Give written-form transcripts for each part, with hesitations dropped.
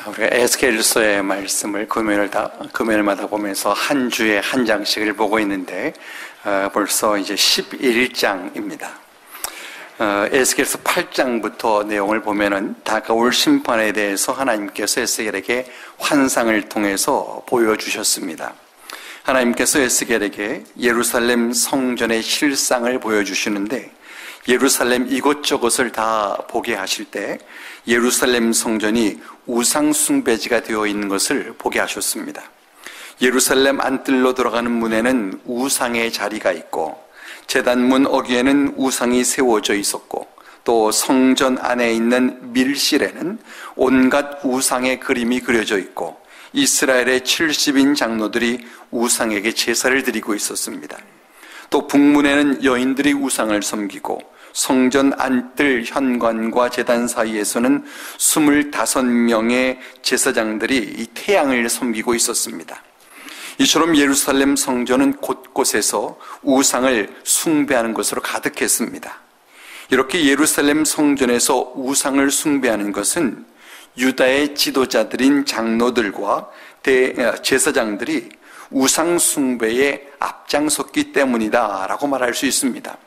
우리가 에스겔서의 말씀을 금요일마다 보면서 한 주에 한 장씩을 보고 있는데 벌써 이제 11장입니다. 에스겔서 8장부터 내용을 보면은 다가올 심판에 대해서 하나님께서 에스겔에게 환상을 통해서 보여주셨습니다. 하나님께서 에스겔에게 예루살렘 성전의 실상을 보여주시는데 예루살렘 이곳저곳을 다 보게 하실 때 예루살렘 성전이 우상 숭배지가 되어 있는 것을 보게 하셨습니다. 예루살렘 안뜰로 들어가는 문에는 우상의 자리가 있고 제단문 어귀에는 우상이 세워져 있었고 또 성전 안에 있는 밀실에는 온갖 우상의 그림이 그려져 있고 이스라엘의 70인 장로들이 우상에게 제사를 드리고 있었습니다. 또 북문에는 여인들이 우상을 섬기고 성전 안뜰 현관과 제단 사이에서는 25명의 제사장들이 이 태양을 섬기고 있었습니다. 이처럼 예루살렘 성전은 곳곳에서 우상을 숭배하는 것으로 가득했습니다. 이렇게 예루살렘 성전에서 우상을 숭배하는 것은 유다의 지도자들인 장로들과 제사장들이 우상 숭배에 앞장섰기 때문이다 라고 말할 수 있습니다.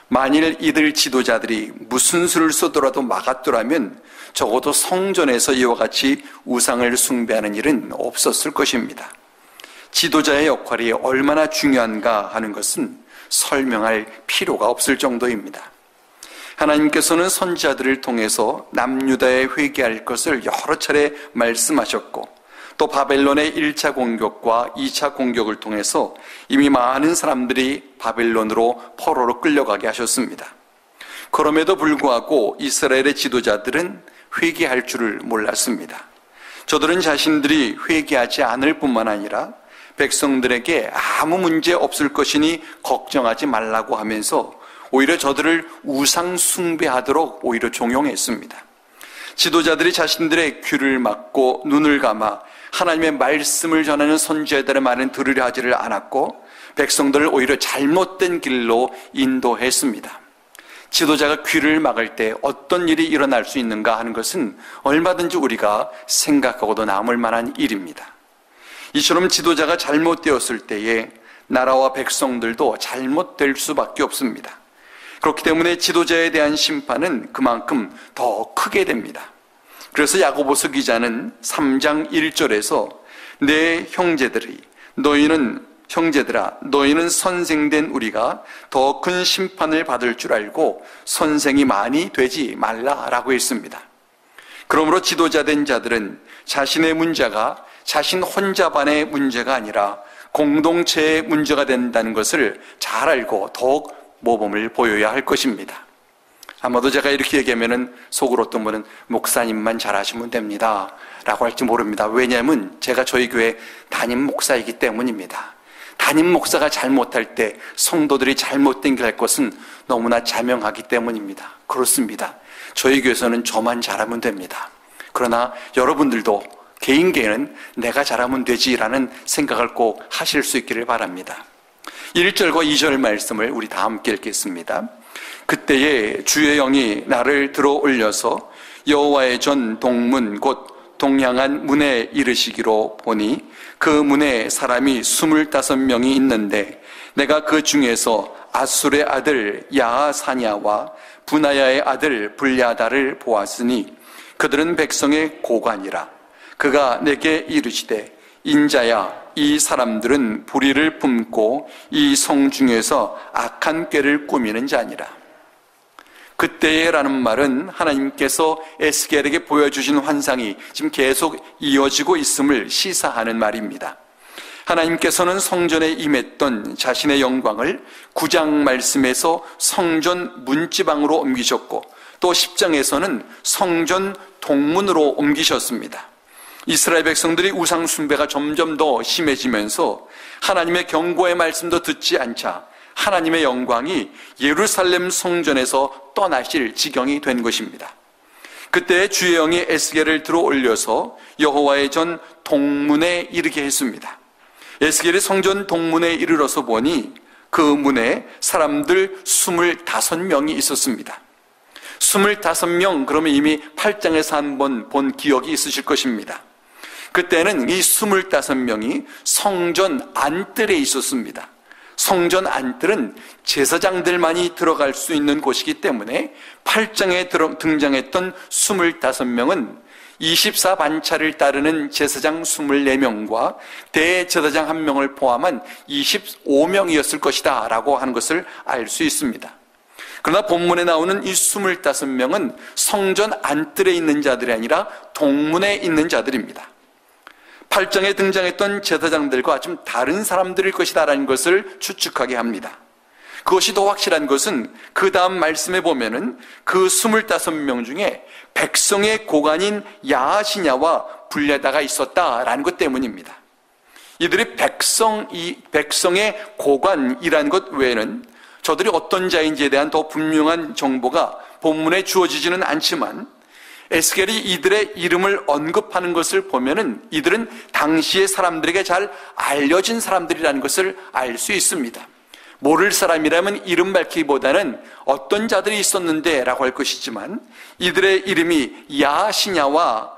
만일 이들 지도자들이 무슨 수를 쏘더라도 막았더라면 적어도 성전에서 이와 같이 우상을 숭배하는 일은 없었을 것입니다. 지도자의 역할이 얼마나 중요한가 하는 것은 설명할 필요가 없을 정도입니다. 하나님께서는 선지자들을 통해서 남유다에 회개할 것을 여러 차례 말씀하셨고 또 바벨론의 1차 공격과 2차 공격을 통해서 이미 많은 사람들이 바벨론으로 포로로 끌려가게 하셨습니다. 그럼에도 불구하고 이스라엘의 지도자들은 회개할 줄을 몰랐습니다. 저들은 자신들이 회개하지 않을 뿐만 아니라 백성들에게 아무 문제 없을 것이니 걱정하지 말라고 하면서 오히려 저들을 우상 숭배하도록 오히려 종용했습니다. 지도자들이 자신들의 귀를 막고 눈을 감아 하나님의 말씀을 전하는 선지자들의 말은 들으려 하지를 않았고 백성들을 오히려 잘못된 길로 인도했습니다. 지도자가 귀를 막을 때 어떤 일이 일어날 수 있는가 하는 것은 얼마든지 우리가 생각하고도 남을 만한 일입니다. 이처럼 지도자가 잘못되었을 때에 나라와 백성들도 잘못될 수밖에 없습니다. 그렇기 때문에 지도자에 대한 심판은 그만큼 더 크게 됩니다. 그래서 야고보서 기자는 3장 1절에서 내 형제들이 너희는 선생된 우리가 더 큰 심판을 받을 줄 알고 선생이 많이 되지 말라라고 했습니다. 그러므로 지도자된 자들은 자신의 문제가 자신 혼자만의 문제가 아니라 공동체의 문제가 된다는 것을 잘 알고 더욱 모범을 보여야 할 것입니다. 아마도 제가 이렇게 얘기하면 속으로 어떤 분은 목사님만 잘하시면 됩니다 라고 할지 모릅니다. 왜냐하면 제가 저희 교회 담임 목사이기 때문입니다. 담임 목사가 잘못할 때 성도들이 잘못된 길 할 것은 너무나 자명하기 때문입니다. 그렇습니다. 저희 교회에서는 저만 잘하면 됩니다. 그러나 여러분들도 개인은 내가 잘하면 되지라는 생각을 꼭 하실 수 있기를 바랍니다. 1절과 2절 말씀을 우리 다 함께 읽겠습니다. 그때에 주의 영이 나를 들어 올려서 여호와의 전 동문 곧 동향한 문에 이르시기로 보니 그 문에 사람이 25명이 있는데 내가 그 중에서 아술의 아들 야하사냐와 분하야의 아들 불야다를 보았으니 그들은 백성의 고관이라. 그가 내게 이르시되 인자야 이 사람들은 불의를 품고 이 성 중에서 악한 꾀를 꾸미는 자니라. 그때에라는 말은 하나님께서 에스겔에게 보여주신 환상이 지금 계속 이어지고 있음을 시사하는 말입니다. 하나님께서는 성전에 임했던 자신의 영광을 9장 말씀에서 성전 문지방으로 옮기셨고 또 10장에서는 성전 동문으로 옮기셨습니다. 이스라엘 백성들이 우상 숭배가 점점 더 심해지면서 하나님의 경고의 말씀도 듣지 않자 하나님의 영광이 예루살렘 성전에서 떠나실 지경이 된 것입니다. 그때 주의 영이 에스겔을 들어 올려서 여호와의 전 동문에 이르게 했습니다. 에스겔이 성전 동문에 이르러서 보니 그 문에 사람들 25명이 있었습니다. 25명, 그러면 이미 8장에서 한번 본 기억이 있으실 것입니다. 그때는 이 25명이 성전 안뜰에 있었습니다. 성전 안뜰은 제사장들만이 들어갈 수 있는 곳이기 때문에 8장에 등장했던 25명은 24반차를 따르는 제사장 24명과 대제사장 1명을 포함한 25명이었을 것이다 라고 하는 것을 알 수 있습니다. 그러나 본문에 나오는 이 25명은 성전 안뜰에 있는 자들이 아니라 동문에 있는 자들입니다. 8장에 등장했던 제사장들과 좀 다른 사람들일 것이다 라는 것을 추측하게 합니다. 그것이 더 확실한 것은 그 다음 말씀에 보면은 그 25명 중에 백성의 고관인 야시냐와 불레다가 있었다라는 것 때문입니다. 이들이 백성의 고관이라는 것 외에는 저들이 어떤 자인지에 대한 더 분명한 정보가 본문에 주어지지는 않지만 에스겔이 이들의 이름을 언급하는 것을 보면은 이들은 당시의 사람들에게 잘 알려진 사람들이라는 것을 알 수 있습니다. 모를 사람이라면 이름 밝히기보다는 어떤 자들이 있었는데 라고 할 것이지만 이들의 이름이 야시냐와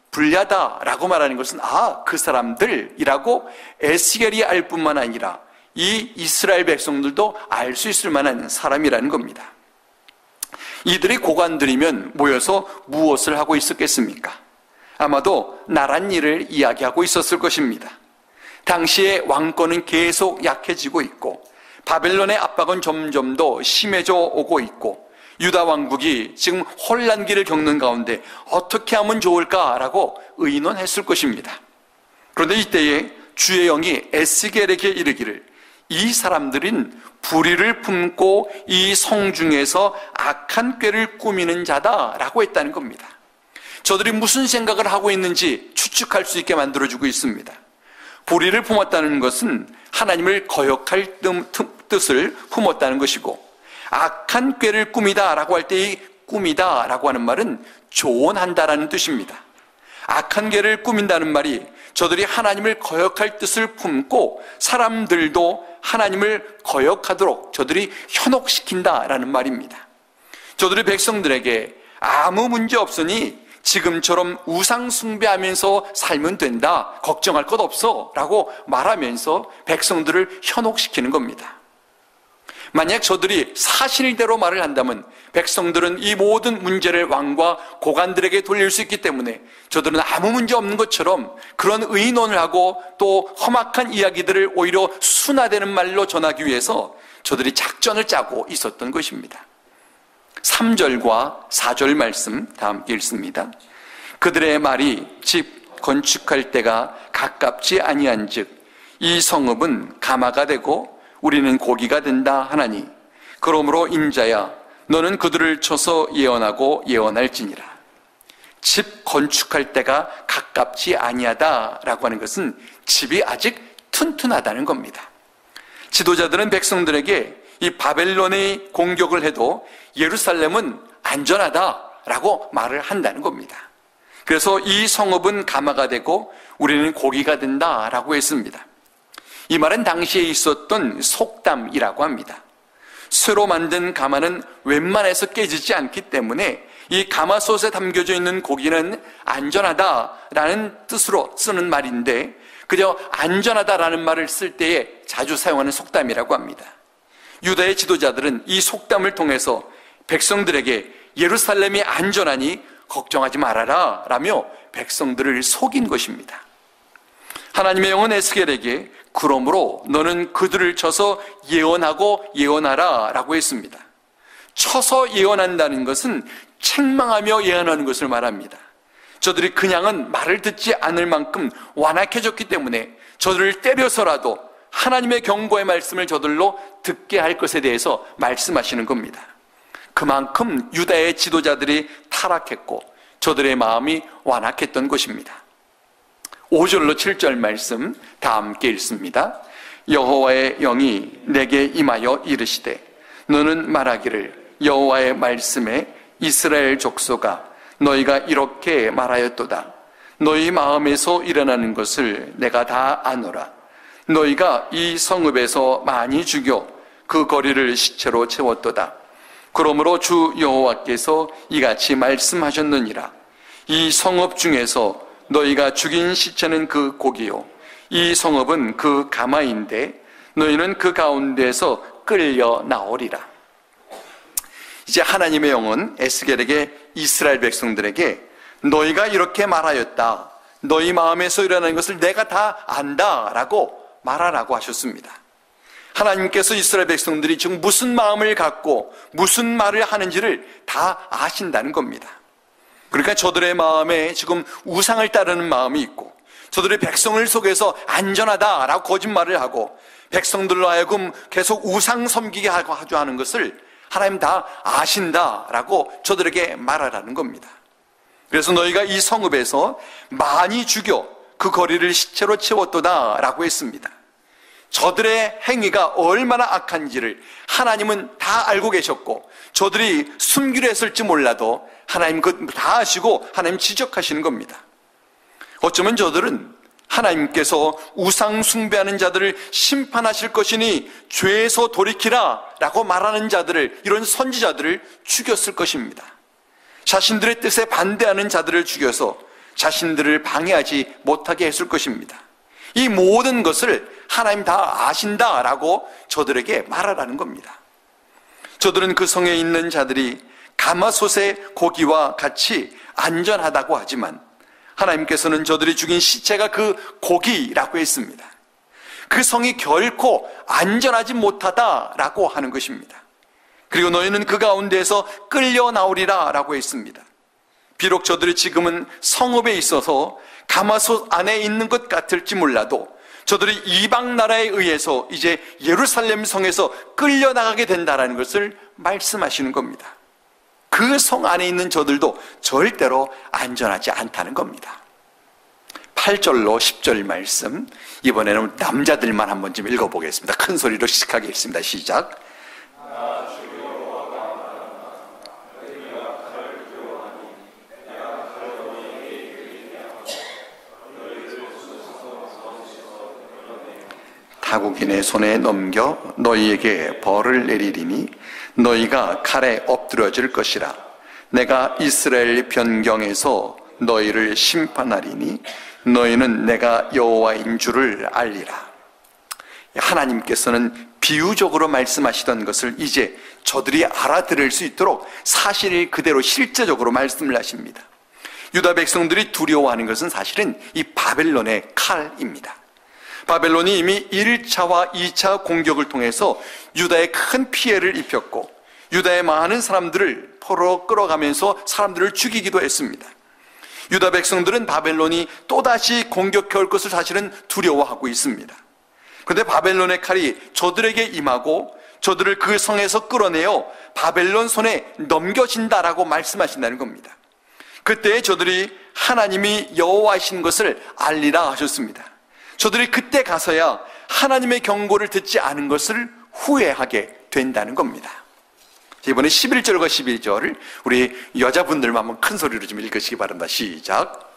불야다라고 말하는 것은 그 사람들이라고 에스겔이 알 뿐만 아니라 이 이스라엘 백성들도 알 수 있을 만한 사람이라는 겁니다. 이들이 고관들이면 모여서 무엇을 하고 있었겠습니까? 아마도 나란 일을 이야기하고 있었을 것입니다. 당시에 왕권은 계속 약해지고 있고 바벨론의 압박은 점점 더 심해져 오고 있고 유다 왕국이 지금 혼란기를 겪는 가운데 어떻게 하면 좋을까라고 의논했을 것입니다. 그런데 이때에 주의 영이 에스겔에게 이르기를 이 사람들은 불의를 품고 이 성중에서 악한 꾀를 꾸미는 자다라고 했다는 겁니다. 저들이 무슨 생각을 하고 있는지 추측할 수 있게 만들어주고 있습니다. 불의를 품었다는 것은 하나님을 거역할 뜻을 품었다는 것이고 악한 꾀를 꾸미다라고 할 때 이 꾸미다라고 하는 말은 조언한다라는 뜻입니다. 악한 꾀를 꾸민다는 말이 저들이 하나님을 거역할 뜻을 품고 사람들도 하나님을 거역하도록 저들이 현혹시킨다라는 말입니다. 저들이 백성들에게 아무 문제 없으니 지금처럼 우상 숭배하면서 살면 된다, 걱정할 것 없어 라고 말하면서 백성들을 현혹시키는 겁니다. 만약 저들이 사실대로 말을 한다면 백성들은 이 모든 문제를 왕과 고관들에게 돌릴 수 있기 때문에 저들은 아무 문제 없는 것처럼 그런 의논을 하고 또 험악한 이야기들을 오히려 순화되는 말로 전하기 위해서 저들이 작전을 짜고 있었던 것입니다. 3절과 4절 말씀 다 함께 읽습니다. 그들의 말이 집 건축할 때가 가깝지 아니한즉 이 성읍은 가마가 되고 우리는 고기가 된다 하나니 그러므로 인자야 너는 그들을 쳐서 예언하고 예언할지니라. 집 건축할 때가 가깝지 아니하다라고 하는 것은 집이 아직 튼튼하다는 겁니다. 지도자들은 백성들에게 이 바벨론의 공격을 해도 예루살렘은 안전하다라고 말을 한다는 겁니다. 그래서 이 성읍은 가마가 되고 우리는 고기가 된다라고 했습니다. 이 말은 당시에 있었던 속담이라고 합니다. 쇠로 만든 가마는 웬만해서 깨지지 않기 때문에 이 가마솥에 담겨져 있는 고기는 안전하다라는 뜻으로 쓰는 말인데 그저 안전하다라는 말을 쓸 때에 자주 사용하는 속담이라고 합니다. 유다의 지도자들은 이 속담을 통해서 백성들에게 예루살렘이 안전하니 걱정하지 말아라 라며 백성들을 속인 것입니다. 하나님의 영은 에스겔에게 그러므로 너는 그들을 쳐서 예언하고 예언하라 라고 했습니다. 쳐서 예언한다는 것은 책망하며 예언하는 것을 말합니다. 저들이 그냥은 말을 듣지 않을 만큼 완악해졌기 때문에 저들을 때려서라도 하나님의 경고의 말씀을 저들로 듣게 할 것에 대해서 말씀하시는 겁니다. 그만큼 유다의 지도자들이 타락했고 저들의 마음이 완악했던 것입니다. 5절로 7절 말씀 다 함께 읽습니다. 여호와의 영이 내게 임하여 이르시되 너는 말하기를 여호와의 말씀에 이스라엘 족속아 너희가 이렇게 말하였도다. 너희 마음에서 일어나는 것을 내가 다 아노라. 너희가 이 성읍에서 많이 죽여 그 거리를 시체로 채웠도다. 그러므로 주 여호와께서 이같이 말씀하셨느니라. 이 성읍 중에서 너희가 죽인 시체는 그 고기요, 이 성읍은 그 가마인데 너희는 그 가운데에서 끌려 나오리라. 이제 하나님의 영은 에스겔에게, 이스라엘 백성들에게 너희가 이렇게 말하였다, 너희 마음에서 일어나는 것을 내가 다 안다 라고 말하라고 하셨습니다. 하나님께서 이스라엘 백성들이 지금 무슨 마음을 갖고 무슨 말을 하는지를 다 아신다는 겁니다. 그러니까 저들의 마음에 지금 우상을 따르는 마음이 있고, 저들의 백성을 속에서 안전하다라고 거짓말을 하고 백성들로 하여금 계속 우상 섬기게 하는 것을 하나님 다 아신다라고 저들에게 말하라는 겁니다. 그래서 너희가 이 성읍에서 많이 죽여 그 거리를 시체로 채웠도다라고 했습니다. 저들의 행위가 얼마나 악한지를 하나님은 다 알고 계셨고, 저들이 숨기려 했을지 몰라도 하나님 그것 다 아시고 하나님 지적하시는 겁니다. 어쩌면 저들은 하나님께서 우상 숭배하는 자들을 심판하실 것이니 죄에서 돌이키라 라고 말하는 자들을, 이런 선지자들을 죽였을 것입니다. 자신들의 뜻에 반대하는 자들을 죽여서 자신들을 방해하지 못하게 했을 것입니다. 이 모든 것을 하나님 다 아신다라고 저들에게 말하라는 겁니다. 저들은 그 성에 있는 자들이 가마솥의 고기와 같이 안전하다고 하지만 하나님께서는 저들이 죽인 시체가 그 고기라고 했습니다. 그 성이 결코 안전하지 못하다라고 하는 것입니다. 그리고 너희는 그 가운데에서 끌려 나오리라 라고 했습니다. 비록 저들이 지금은 성읍에 있어서 가마솥 안에 있는 것 같을지 몰라도 저들이 이방 나라에 의해서 이제 예루살렘 성에서 끌려나가게 된다는 것을 말씀하시는 겁니다. 그 성 안에 있는 저들도 절대로 안전하지 않다는 겁니다. 8절로 10절 말씀, 이번에는 남자들만 한번 좀 읽어보겠습니다. 큰 소리로 시작하게 읽습니다. 시작. 타국인의 손에 넘겨 너희에게 벌을 내리리니 너희가 칼에 엎드려질 것이라. 내가 이스라엘 변경에서 너희를 심판하리니 너희는 내가 여호와인 줄을 알리라. 하나님께서는 비유적으로 말씀하시던 것을 이제 저들이 알아들을 수 있도록 사실 그대로 실제적으로 말씀을 하십니다. 유다 백성들이 두려워하는 것은 사실은 이 바벨론의 칼입니다. 바벨론이 이미 1차와 2차 공격을 통해서 유다에 큰 피해를 입혔고 유다의 많은 사람들을 포로 끌어가면서 사람들을 죽이기도 했습니다. 유다 백성들은 바벨론이 또다시 공격해 올 것을 사실은 두려워하고 있습니다. 그런데 바벨론의 칼이 저들에게 임하고 저들을 그 성에서 끌어내어 바벨론 손에 넘겨진다라고 말씀하신다는 겁니다. 그때 저들이 하나님이 여호와이신 것을 알리라 하셨습니다. 저들이 그때 가서야 하나님의 경고를 듣지 않은 것을 후회하게 된다는 겁니다. 이번에 11절과 12절을 우리 여자분들만 한번 큰 소리로 좀 읽으시기 바랍니다. 시작.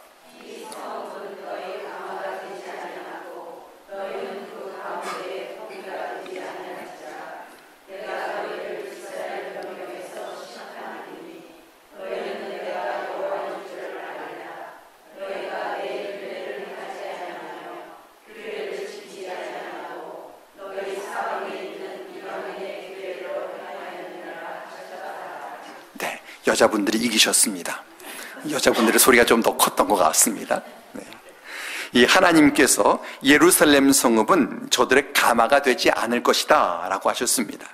여자분들이 이기셨습니다. 여자분들의 소리가 좀 더 컸던 것 같습니다. 네. 이 하나님께서 예루살렘 성읍은 저들의 가마가 되지 않을 것이다 라고 하셨습니다.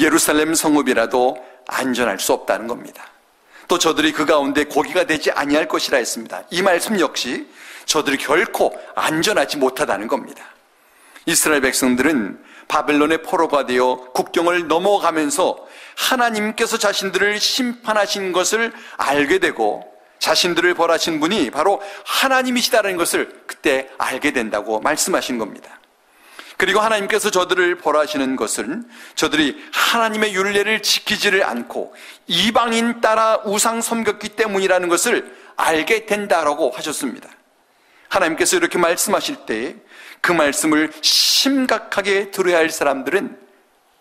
예루살렘 성읍이라도 안전할 수 없다는 겁니다. 또 저들이 그 가운데 고기가 되지 아니할 것이라 했습니다. 이 말씀 역시 저들이 결코 안전하지 못하다는 겁니다. 이스라엘 백성들은 바벨론의 포로가 되어 국경을 넘어가면서 하나님께서 자신들을 심판하신 것을 알게 되고 자신들을 벌하신 분이 바로 하나님이시다는 것을 그때 알게 된다고 말씀하신 겁니다. 그리고 하나님께서 저들을 벌하시는 것은 저들이 하나님의 율례를 지키지를 않고 이방인 따라 우상 섬겼기 때문이라는 것을 알게 된다라고 하셨습니다. 하나님께서 이렇게 말씀하실 때 그 말씀을 심각하게 들어야 할 사람들은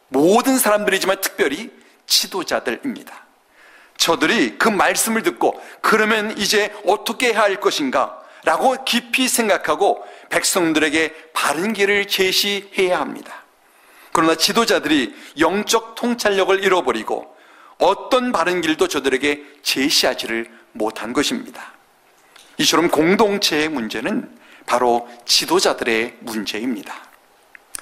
모든 사람들이지만 특별히 지도자들입니다. 저들이 그 말씀을 듣고 그러면 이제 어떻게 해야 할 것인가 라고 깊이 생각하고 백성들에게 바른 길을 제시해야 합니다. 그러나 지도자들이 영적 통찰력을 잃어버리고 어떤 바른 길도 저들에게 제시하지를 못한 것입니다. 이처럼 공동체의 문제는 바로 지도자들의 문제입니다.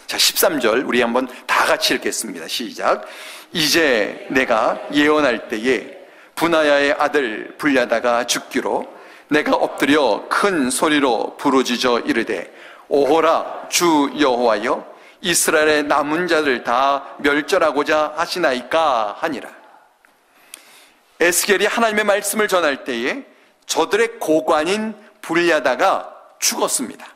자, 13절 우리 한번 다 같이 읽겠습니다. 시작. 이제 내가 예언할 때에 분하야의 아들 불야다가 죽기로 내가 엎드려 큰 소리로 부르짖어 이르되 오호라 주 여호와여 이스라엘의 남은 자들 다 멸절하고자 하시나이까 하니라. 에스겔이 하나님의 말씀을 전할 때에 저들의 고관인 불야다가 죽었습니다.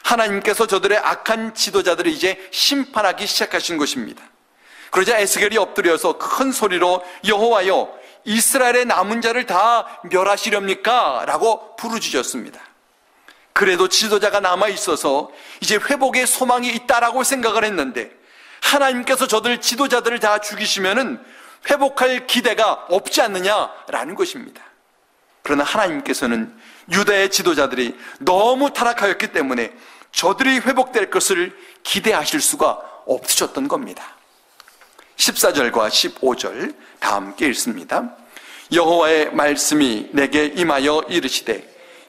하나님께서 저들의 악한 지도자들을 이제 심판하기 시작하신 것입니다. 그러자 에스겔이 엎드려서 큰 소리로 여호와여 이스라엘의 남은 자를 다 멸하시렵니까? 라고 부르짖었습니다. 그래도 지도자가 남아있어서 이제 회복의 소망이 있다라고 생각을 했는데 하나님께서 저들 지도자들을 다 죽이시면은 회복할 기대가 없지 않느냐라는 것입니다. 그러나 하나님께서는 유다의 지도자들이 너무 타락하였기 때문에 저들이 회복될 것을 기대하실 수가 없으셨던 겁니다. 14절과 15절 다 함께 읽습니다. 여호와의 말씀이 내게 임하여 이르시되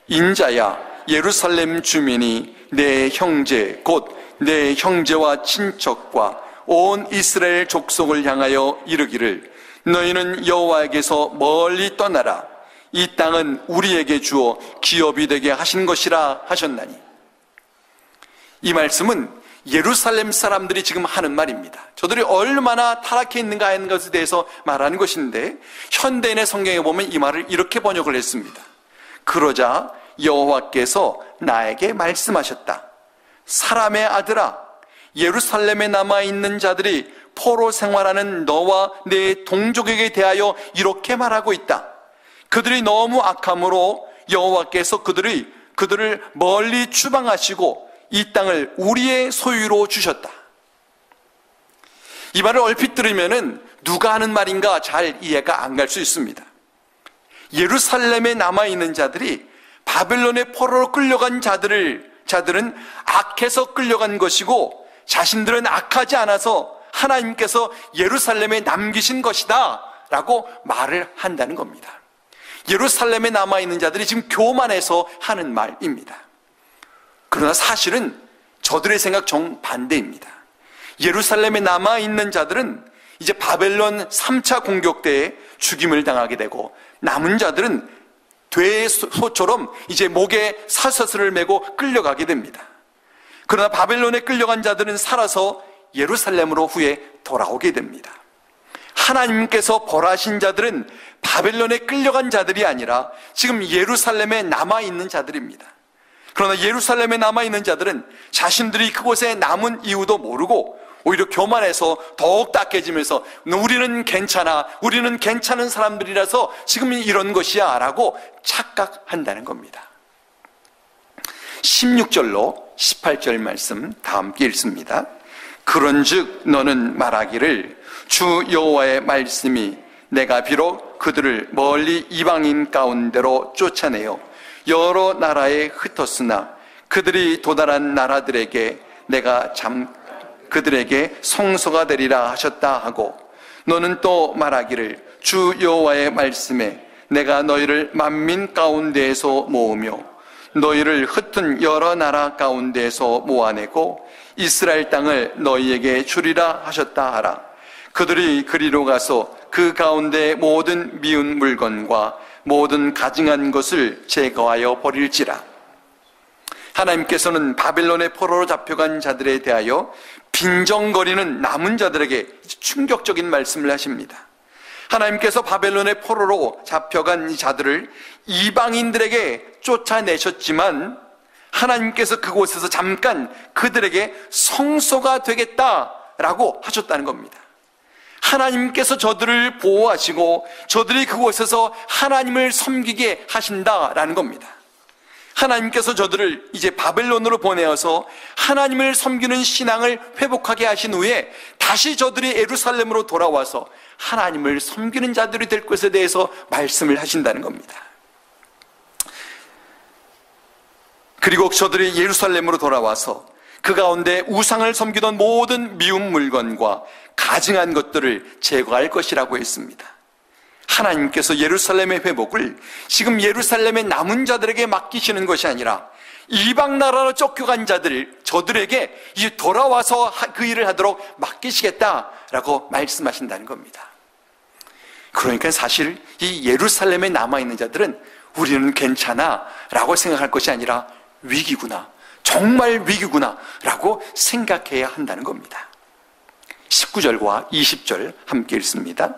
인자야 예루살렘 주민이 내 형제 곧 내 형제와 친척과 온 이스라엘 족속을 향하여 이르기를 너희는 여호와에게서 멀리 떠나라 이 땅은 우리에게 주어 기업이 되게 하신 것이라 하셨나니. 이 말씀은 예루살렘 사람들이 지금 하는 말입니다. 저들이 얼마나 타락해 있는가 하는 것에 대해서 말하는 것인데 현대인의 성경에 보면 이 말을 이렇게 번역을 했습니다. 그러자 여호와께서 나에게 말씀하셨다. 사람의 아들아, 예루살렘에 남아있는 자들이 포로 생활하는 너와 내 동족에게 대하여 이렇게 말하고 있다. 그들이 너무 악함으로 여호와께서 그들을 멀리 추방하시고 이 땅을 우리의 소유로 주셨다. 이 말을 얼핏 들으면은 누가 하는 말인가 잘 이해가 안 갈 수 있습니다. 예루살렘에 남아있는 자들이 바벨론의 포로로 끌려간 자들은 악해서 끌려간 것이고 자신들은 악하지 않아서 하나님께서 예루살렘에 남기신 것이다 라고 말을 한다는 겁니다. 예루살렘에 남아있는 자들이 지금 교만해서 하는 말입니다. 그러나 사실은 저들의 생각 정반대입니다. 예루살렘에 남아있는 자들은 이제 바벨론 3차 공격 때에 죽임을 당하게 되고 남은 자들은 돼소처럼 이제 목에 사슬을 메고 끌려가게 됩니다. 그러나 바벨론에 끌려간 자들은 살아서 예루살렘으로 후에 돌아오게 됩니다. 하나님께서 벌하신 자들은 바벨론에 끌려간 자들이 아니라 지금 예루살렘에 남아있는 자들입니다. 그러나 예루살렘에 남아있는 자들은 자신들이 그곳에 남은 이유도 모르고 오히려 교만해서 더욱 딱해지면서 우리는 괜찮아, 우리는 괜찮은 사람들이라서 지금 이런 것이야 라고 착각한다는 겁니다. 16절로 18절 말씀 다 함께 읽습니다. 그런즉 너는 말하기를 주 여호와의 말씀이 내가 비록 그들을 멀리 이방인 가운데로 쫓아내어 여러 나라에 흩었으나 그들이 도달한 나라들에게 내가 그들에게 성소가 되리라 하셨다 하고 너는 또 말하기를 주 여호와의 말씀에 내가 너희를 만민 가운데에서 모으며 너희를 흩은 여러 나라 가운데에서 모아내고 이스라엘 땅을 너희에게 주리라 하셨다 하라. 그들이 그리로 가서 그 가운데 모든 미운 물건과 모든 가증한 것을 제거하여 버릴지라. 하나님께서는 바벨론의 포로로 잡혀간 자들에 대하여 빈정거리는 남은 자들에게 충격적인 말씀을 하십니다. 하나님께서 바벨론의 포로로 잡혀간 자들을 이방인들에게 쫓아내셨지만 하나님께서 그곳에서 잠깐 그들에게 성소가 되겠다라고 하셨다는 겁니다. 하나님께서 저들을 보호하시고 저들이 그곳에서 하나님을 섬기게 하신다라는 겁니다. 하나님께서 저들을 이제 바벨론으로 보내어서 하나님을 섬기는 신앙을 회복하게 하신 후에 다시 저들이 예루살렘으로 돌아와서 하나님을 섬기는 자들이 될 것에 대해서 말씀을 하신다는 겁니다. 그리고 저들이 예루살렘으로 돌아와서 그 가운데 우상을 섬기던 모든 미운 물건과 가증한 것들을 제거할 것이라고 했습니다. 하나님께서 예루살렘의 회복을 지금 예루살렘의 남은 자들에게 맡기시는 것이 아니라 이방 나라로 쫓겨간 자들, 저들에게 이제 돌아와서 그 일을 하도록 맡기시겠다라고 말씀하신다는 겁니다. 그러니까 사실 이 예루살렘에 남아있는 자들은 우리는 괜찮아 라고 생각할 것이 아니라 위기구나, 정말 위기구나 라고 생각해야 한다는 겁니다. 19절과 20절 함께 읽습니다.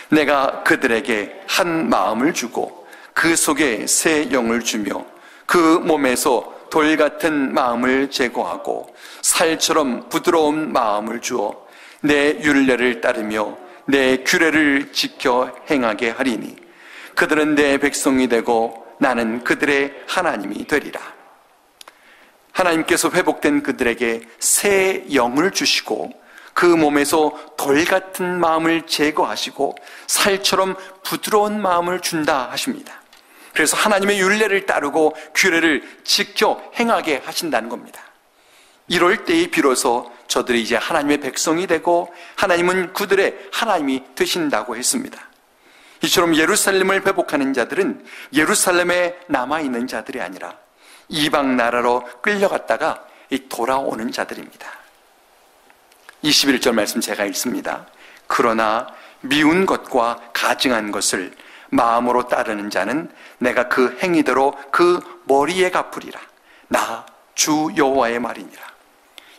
내가 그들에게 한 마음을 주고 그 속에 새 영을 주며 그 몸에서 돌 같은 마음을 제거하고 살처럼 부드러운 마음을 주어 내 율례를 따르며 내 규례를 지켜 행하게 하리니 그들은 내 백성이 되고 나는 그들의 하나님이 되리라. 하나님께서 회복된 그들에게 새 영을 주시고 그 몸에서 돌 같은 마음을 제거하시고 살처럼 부드러운 마음을 준다 하십니다. 그래서 하나님의 율례를 따르고 규례를 지켜 행하게 하신다는 겁니다. 이럴 때에 비로소 저들이 이제 하나님의 백성이 되고 하나님은 그들의 하나님이 되신다고 했습니다. 이처럼 예루살렘을 회복하는 자들은 예루살렘에 남아있는 자들이 아니라 이방 나라로 끌려갔다가 돌아오는 자들입니다. 21절 말씀 제가 읽습니다. 그러나 미운 것과 가증한 것을 마음으로 따르는 자는 내가 그 행위대로 그 머리에 갚으리라. 나 주 여호와의 말이니라.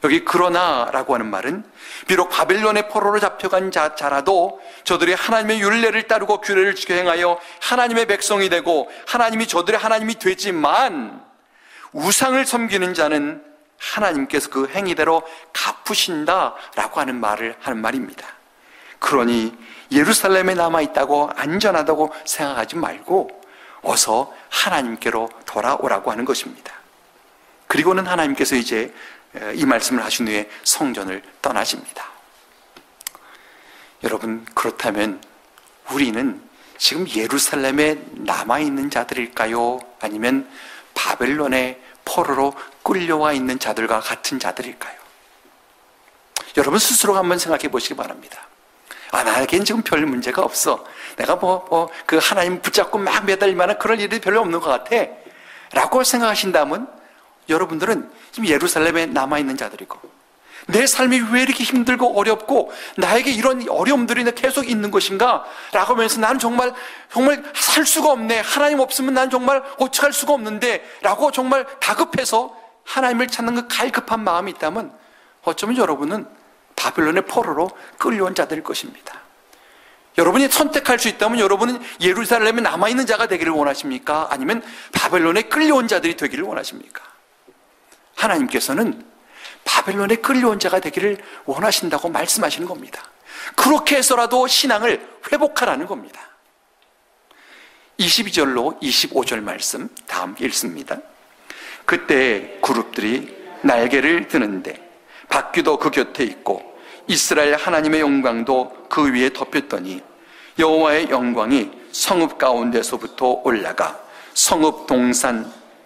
여기 그러나라고 하는 말은 비록 바벨론의 포로로 잡혀간 자라도 저들이 하나님의 율례를 따르고 규례를 지켜 행하여 하나님의 백성이 되고 하나님이 저들의 하나님이 되지만 우상을 섬기는 자는 하나님께서 그 행위대로 갚으신다라고 하는 말을 하는 말입니다. 그러니 예루살렘에 남아있다고 안전하다고 생각하지 말고 어서 하나님께로 돌아오라고 하는 것입니다. 그리고는 하나님께서 이제 이 말씀을 하신 후에 성전을 떠나십니다. 여러분, 그렇다면 우리는 지금 예루살렘에 남아있는 자들일까요? 아니면 바벨론의 포로로 끌려와 있는 자들과 같은 자들일까요? 여러분 스스로 한번 생각해 보시기 바랍니다. 나에겐 지금 별 문제가 없어. 내가 그 하나님 붙잡고 막 매달릴 만한 그럴 일이 별로 없는 것 같아. 라고 생각하신다면 여러분들은 지금 예루살렘에 남아있는 자들이고 내 삶이 왜 이렇게 힘들고 어렵고 나에게 이런 어려움들이 계속 있는 것인가? 라고 하면서 나는 정말 살 수가 없네. 하나님 없으면 난 정말 어찌할 수가 없는데 라고 정말 다급해서 하나님을 찾는 그 갈급한 마음이 있다면 어쩌면 여러분은 바벨론의 포로로 끌려온 자들일 것입니다. 여러분이 선택할 수 있다면 여러분은 예루살렘에 남아있는 자가 되기를 원하십니까? 아니면 바벨론에 끌려온 자들이 되기를 원하십니까? 하나님께서는 바벨론에 끌려온 자가 되기를 원하신다고 말씀하시는 겁니다. 그렇게 해서라도 신앙을 회복하라는 겁니다. 22절로 25절 말씀 다 함께 읽습니다. 그때 그룹들이 날개를 드는데 바퀴도 그 곁에 있고 이스라엘 하나님의 영광도 그 위에 덮였더니 여호와의 영광이 성읍 가운데서부터 올라가 성읍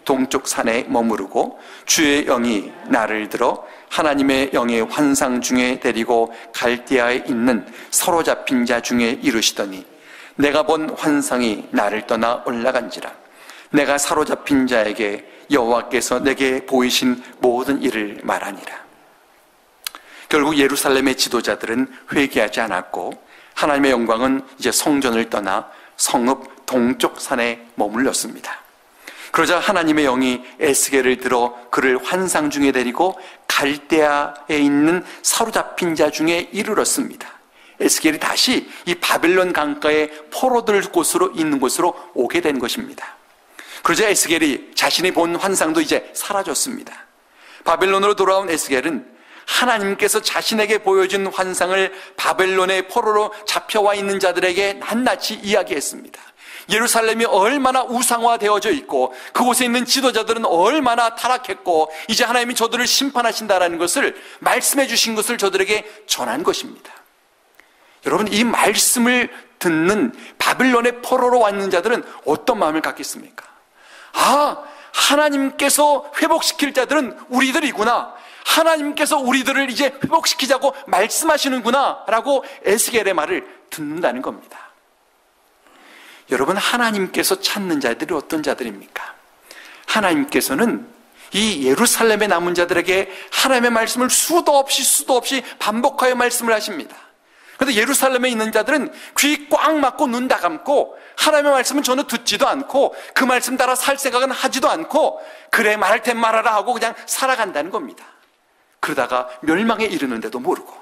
동쪽 산에 머무르고 주의 영이 나를 들어 하나님의 영의 환상 중에 데리고 갈대아에 있는 사로잡힌 자 중에 이르시더니 내가 본 환상이 나를 떠나 올라간지라. 내가 사로잡힌 자에게 여호와께서 내게 보이신 모든 일을 말하니라. 결국 예루살렘의 지도자들은 회개하지 않았고 하나님의 영광은 이제 성전을 떠나 성읍 동쪽 산에 머물렀습니다. 그러자 하나님의 영이 에스겔을 들어 그를 환상 중에 데리고 갈대아에 있는 사로잡힌 자 중에 이르렀습니다. 에스겔이 다시 이 바벨론 강가의 포로들 곳으로 있는 곳으로 오게 된 것입니다. 그러자 에스겔이 자신이 본 환상도 이제 사라졌습니다. 바벨론으로 돌아온 에스겔은 하나님께서 자신에게 보여준 환상을 바벨론의 포로로 잡혀와 있는 자들에게 낱낱이 이야기했습니다. 예루살렘이 얼마나 우상화되어져 있고 그곳에 있는 지도자들은 얼마나 타락했고 이제 하나님이 저들을 심판하신다라는 것을 말씀해 주신 것을 저들에게 전한 것입니다. 여러분, 이 말씀을 듣는 바빌론의 포로로 와 있는 자들은 어떤 마음을 갖겠습니까? 아, 하나님께서 회복시킬 자들은 우리들이구나, 하나님께서 우리들을 이제 회복시키자고 말씀하시는구나 라고 에스겔의 말을 듣는다는 겁니다. 여러분, 하나님께서 찾는 자들이 어떤 자들입니까? 하나님께서는 이 예루살렘에 남은 자들에게 하나님의 말씀을 수도 없이 반복하여 말씀을 하십니다. 그런데 예루살렘에 있는 자들은 귀 꽉 막고 눈 다 감고 하나님의 말씀은 전혀 듣지도 않고 그 말씀 따라 살 생각은 하지도 않고 그래 말할 땐 말하라 하고 그냥 살아간다는 겁니다. 그러다가 멸망에 이르는데도 모르고.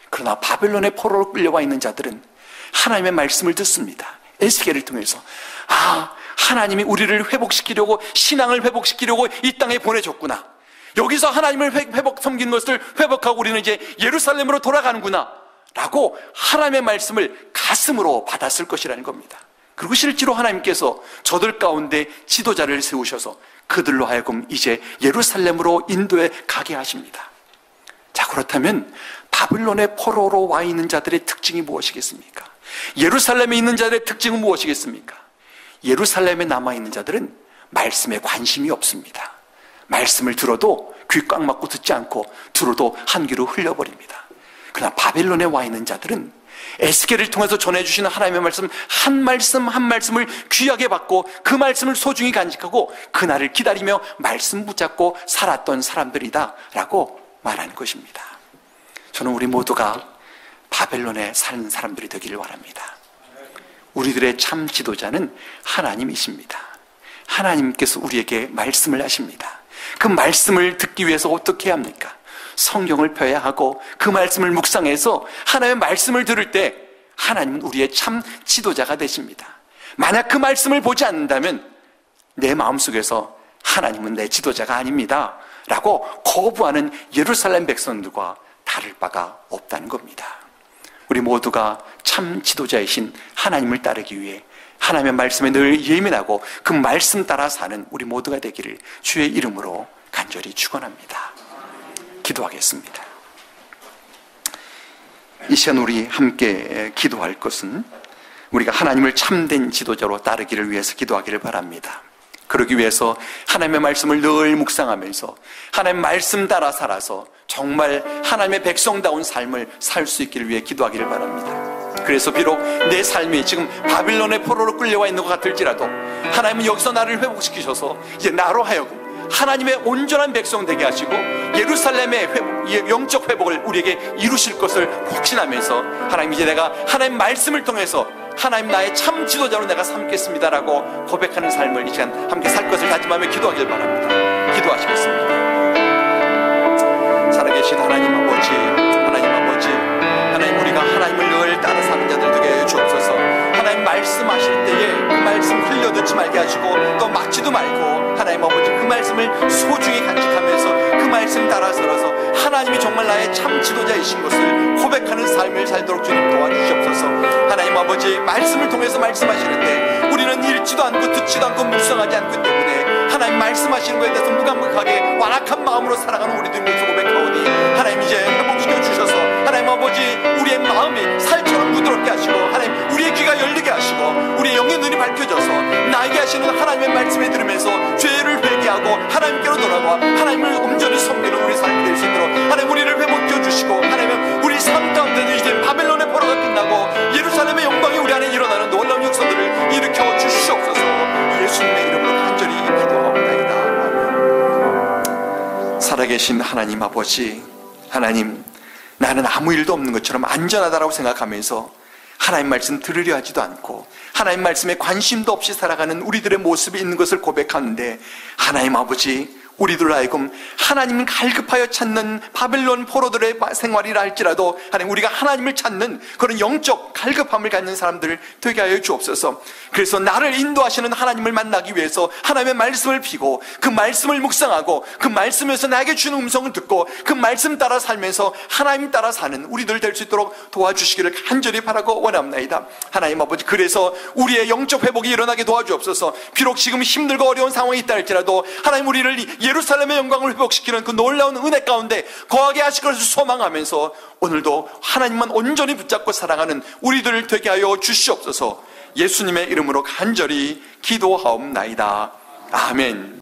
그러나 바벨론의 포로로 끌려와 있는 자들은 하나님의 말씀을 듣습니다. 에스겔을 통해서 아, 하나님이 우리를 회복시키려고, 신앙을 회복시키려고 이 땅에 보내줬구나, 여기서 하나님을 섬긴 것을 회복하고 우리는 이제 예루살렘으로 돌아가는구나 라고 하나님의 말씀을 가슴으로 받았을 것이라는 겁니다. 그리고 실제로 하나님께서 저들 가운데 지도자를 세우셔서 그들로 하여금 이제 예루살렘으로 인도해 가게 하십니다. 자, 그렇다면 바빌론의 포로로 와 있는 자들의 특징이 무엇이겠습니까? 예루살렘에 있는 자들의 특징은 무엇이겠습니까? 예루살렘에 남아있는 자들은 말씀에 관심이 없습니다. 말씀을 들어도 귀 꽉 막고 듣지 않고 들어도 한 귀로 흘려버립니다. 그러나 바벨론에 와 있는 자들은 에스겔을 통해서 전해주시는 하나님의 말씀 한 말씀 한 말씀을 귀하게 받고 그 말씀을 소중히 간직하고 그날을 기다리며 말씀 붙잡고 살았던 사람들이다 라고 말하는 것입니다. 저는 우리 모두가 바벨론에 사는 사람들이 되기를 바랍니다. 우리들의 참 지도자는 하나님이십니다. 하나님께서 우리에게 말씀을 하십니다. 그 말씀을 듣기 위해서 어떻게 해야 합니까? 성경을 펴야 하고 그 말씀을 묵상해서 하나님의 말씀을 들을 때 하나님은 우리의 참 지도자가 되십니다. 만약 그 말씀을 보지 않는다면 내 마음속에서 하나님은 내 지도자가 아닙니다 라고 거부하는 예루살렘 백성들과 다를 바가 없다는 겁니다. 우리 모두가 참 지도자이신 하나님을 따르기 위해 하나님의 말씀에 늘 예민하고 그 말씀 따라 사는 우리 모두가 되기를 주의 이름으로 간절히 축원합니다. 기도하겠습니다. 이 시간 우리 함께 기도할 것은 우리가 하나님을 참된 지도자로 따르기를 위해서 기도하기를 바랍니다. 그러기 위해서 하나님의 말씀을 늘 묵상하면서 하나님의 말씀 따라 살아서 정말 하나님의 백성다운 삶을 살 수 있기를 위해 기도하기를 바랍니다. 그래서 비록 내 삶이 지금 바빌론의 포로로 끌려와 있는 것 같을지라도 하나님은 여기서 나를 회복시키셔서 이제 나로 하여금 하나님의 온전한 백성 되게 하시고 예루살렘의 회복, 영적 회복을 우리에게 이루실 것을 확신하면서 하나님, 이제 내가 하나님 말씀을 통해서 하나님 나의 참 지도자로 내가 삼겠습니다라고 고백하는 삶을 이 시간 함께 살 것을 다짐하며 기도하길 바랍니다. 기도하시겠습니다. 살아계신 하나님 아버지, 하나님, 우리가 하나님을 늘 따라 사는 자들 되게 하여 주옵소서. 하나님 말씀하실 때에 그 말씀 흘려듣지 말게 하시고 또 막지도 말고 하나님 아버지 그 말씀을 소중히 간직하면서 그 말씀 따라 살아서 하나님이 정말 나의 참 지도자이신 것을 고백하는 삶을 살도록 주님 도와주시옵소서. 하나님 아버지, 말씀을 통해서 말씀하시는데 우리는 읽지도 않고 듣지도 않고 묵상하지 않기 때문에 하나님 말씀하시는 것에 대해서 무감각하게 완악한 마음으로 살아가는 우리들인 것을 고백하오니 하나님 이제 회복시켜 주셔서 하나님 아버지 우리의 마음이 살처럼 부드럽게 하시고 하나님 우리의 귀가 열리게 하시고 우리의 영의 눈이 밝혀져서 나에게 하시는 하나님의 말씀을 들으면서 죄를 회개하고 하나님께로 돌아와 하나님을 온전히 섬기는 우리 삶이 될 수 있도록 하나님 우리를 회복시켜 주시고 하나님 우리 삶 가운데도 이제 바벨론의 포로가 끝나고 예루살렘의 영광이 우리 안에 일어나는 놀라운 역사들을 일으켜 주시옵소서. 예수님의 이름으로 간절히 기도하옵나이다. 살아계신 하나님 아버지, 하나님, 나는 아무 일도 없는 것처럼 안전하다라고 생각하면서 하나님 말씀 들으려 하지도 않고 하나님 말씀에 관심도 없이 살아가는 우리들의 모습이 있는 것을 고백하는데 하나님 아버지, 우리들 하여금 하나님을 갈급하여 찾는 바벨론 포로들의 생활이라 할지라도 하나님 우리가 하나님을 찾는 그런 영적 갈급함을 갖는 사람들을 되게 하여 주옵소서. 그래서 나를 인도하시는 하나님을 만나기 위해서 하나님의 말씀을 피고 그 말씀을 묵상하고 그 말씀에서 나에게 주는 음성을 듣고 그 말씀 따라 살면서 하나님 따라 사는 우리들 될 수 있도록 도와주시기를 간절히 바라고 원합나이다. 하나님 아버지, 그래서 우리의 영적 회복이 일어나게 도와주옵소서. 비록 지금 힘들고 어려운 상황이 있다 할지라도 하나님 우리를 예루살렘의 영광을 회복시키는 그 놀라운 은혜 가운데 거하게 하실 것을 소망하면서 오늘도 하나님만 온전히 붙잡고 사랑하는 우리들 되게 하여 주시옵소서. 예수님의 이름으로 간절히 기도하옵나이다. 아멘.